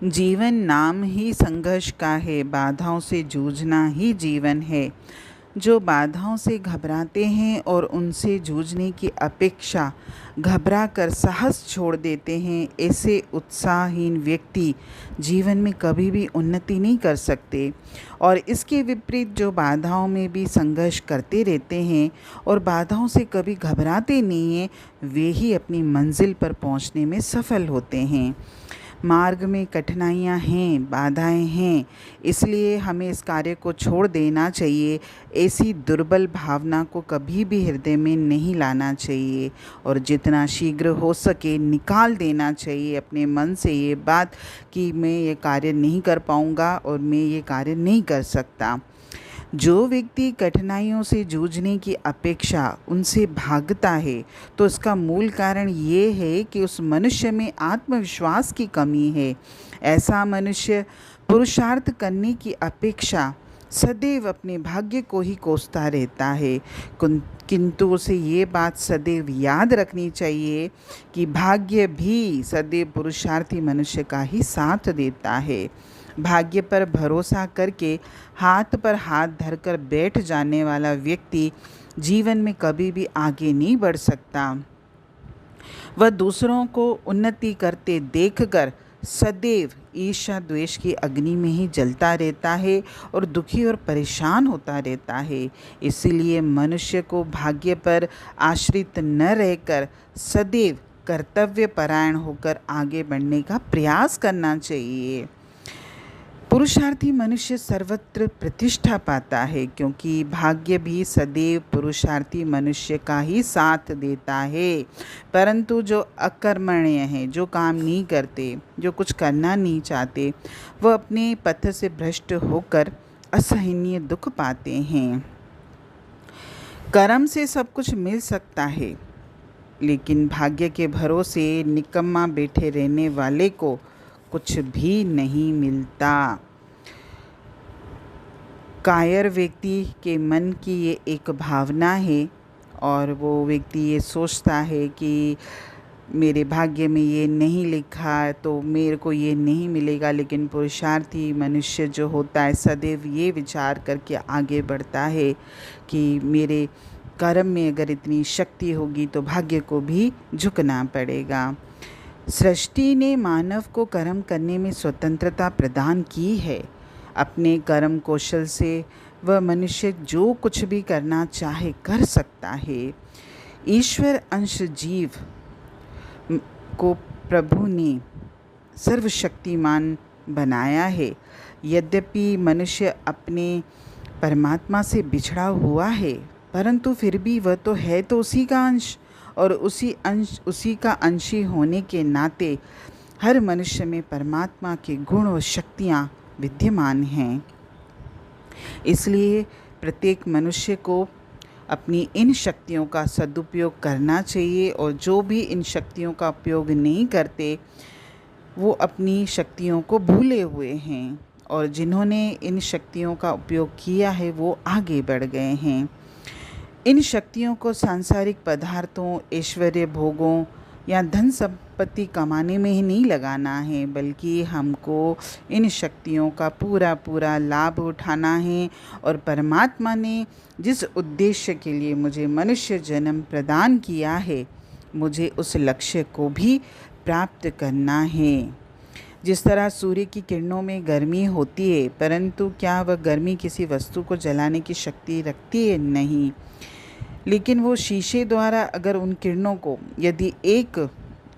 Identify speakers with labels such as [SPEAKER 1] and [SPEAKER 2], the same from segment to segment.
[SPEAKER 1] जीवन नाम ही संघर्ष का है, बाधाओं से जूझना ही जीवन है। जो बाधाओं से घबराते हैं और उनसे जूझने की अपेक्षा घबरा कर साहस छोड़ देते हैं, ऐसे उत्साहहीन व्यक्ति जीवन में कभी भी उन्नति नहीं कर सकते। और इसके विपरीत जो बाधाओं में भी संघर्ष करते रहते हैं और बाधाओं से कभी घबराते नहीं हैं, वे ही अपनी मंजिल पर पहुंचने में सफल होते हैं। मार्ग में कठिनाइयाँ हैं, बाधाएं हैं, इसलिए हमें इस कार्य को छोड़ देना चाहिए। ऐसी दुर्बल भावना को कभी भी हृदय में नहीं लाना चाहिए और जितना शीघ्र हो सके निकाल देना चाहिए अपने मन से ये बात कि मैं ये कार्य नहीं कर पाऊँगा और मैं ये कार्य नहीं कर सकता। जो व्यक्ति कठिनाइयों से जूझने की अपेक्षा उनसे भागता है, तो इसका मूल कारण ये है कि उस मनुष्य में आत्मविश्वास की कमी है। ऐसा मनुष्य पुरुषार्थ करने की अपेक्षा सदैव अपने भाग्य को ही कोसता रहता है। किंतु उसे ये बात सदैव याद रखनी चाहिए कि भाग्य भी सदैव पुरुषार्थी मनुष्य का ही साथ देता है। भाग्य पर भरोसा करके हाथ पर हाथ धरकर बैठ जाने वाला व्यक्ति जीवन में कभी भी आगे नहीं बढ़ सकता। वह दूसरों को उन्नति करते देखकर सदैव ईर्ष्या द्वेष की अग्नि में ही जलता रहता है और दुखी और परेशान होता रहता है। इसीलिए मनुष्य को भाग्य पर आश्रित न रहकर सदैव कर्तव्य परायण होकर आगे बढ़ने का प्रयास करना चाहिए। पुरुषार्थी मनुष्य सर्वत्र प्रतिष्ठा पाता है, क्योंकि भाग्य भी सदैव पुरुषार्थी मनुष्य का ही साथ देता है। परंतु जो अकर्मण्य हैं, जो काम नहीं करते, जो कुछ करना नहीं चाहते, वह अपने पथ से भ्रष्ट होकर असहनीय दुख पाते हैं। कर्म से सब कुछ मिल सकता है, लेकिन भाग्य के भरोसे निकम्मा बैठे रहने वाले को कुछ भी नहीं मिलता। कायर व्यक्ति के मन की ये एक भावना है और वो व्यक्ति ये सोचता है कि मेरे भाग्य में ये नहीं लिखा तो मेरे को ये नहीं मिलेगा। लेकिन पुरुषार्थी मनुष्य जो होता है सदैव ये विचार करके आगे बढ़ता है कि मेरे कर्म में अगर इतनी शक्ति होगी तो भाग्य को भी झुकना पड़ेगा। सृष्टि ने मानव को कर्म करने में स्वतंत्रता प्रदान की है। अपने कर्म कौशल से वह मनुष्य जो कुछ भी करना चाहे कर सकता है। ईश्वर अंश जीव को प्रभु ने सर्वशक्तिमान बनाया है। यद्यपि मनुष्य अपने परमात्मा से बिछड़ा हुआ है, परंतु फिर भी वह तो है तो उसी का अंश, और उसी का अंशी होने के नाते हर मनुष्य में परमात्मा के गुण और शक्तियाँ विद्यमान हैं। इसलिए प्रत्येक मनुष्य को अपनी इन शक्तियों का सदुपयोग करना चाहिए, और जो भी इन शक्तियों का उपयोग नहीं करते वो अपनी शक्तियों को भूले हुए हैं, और जिन्होंने इन शक्तियों का उपयोग किया है वो आगे बढ़ गए हैं। इन शक्तियों को सांसारिक पदार्थों, ऐश्वर्य भोगों या धन संपत्ति कमाने में ही नहीं लगाना है, बल्कि हमको इन शक्तियों का पूरा लाभ उठाना है। और परमात्मा ने जिस उद्देश्य के लिए मुझे मनुष्य जन्म प्रदान किया है, मुझे उस लक्ष्य को भी प्राप्त करना है। जिस तरह सूर्य की किरणों में गर्मी होती है, परंतु क्या वह गर्मी किसी वस्तु को जलाने की शक्ति रखती है? नहीं। लेकिन वो शीशे द्वारा अगर उन किरणों को यदि एक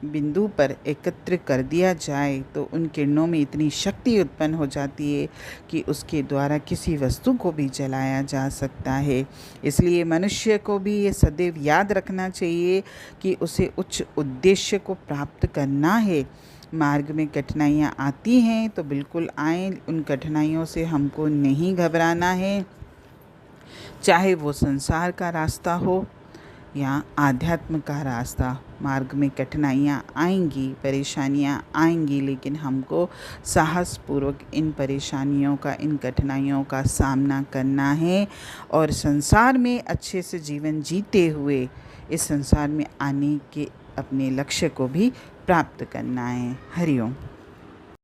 [SPEAKER 1] बिंदु पर एकत्र कर दिया जाए तो उन किरणों में इतनी शक्ति उत्पन्न हो जाती है कि उसके द्वारा किसी वस्तु को भी जलाया जा सकता है। इसलिए मनुष्य को भी ये सदैव याद रखना चाहिए कि उसे उच्च उद्देश्य को प्राप्त करना है। मार्ग में कठिनाइयाँ आती हैं तो बिल्कुल आएँ, उन कठिनाइयों से हमको नहीं घबराना है। चाहे वो संसार का रास्ता हो या आध्यात्म का रास्ता, मार्ग में कठिनाइयाँ आएंगी, परेशानियाँ आएंगी, लेकिन हमको साहसपूर्वक इन परेशानियों का, इन कठिनाइयों का सामना करना है और संसार में अच्छे से जीवन जीते हुए इस संसार में आने के अपने लक्ष्य को भी प्राप्त करना है। हरि ओम।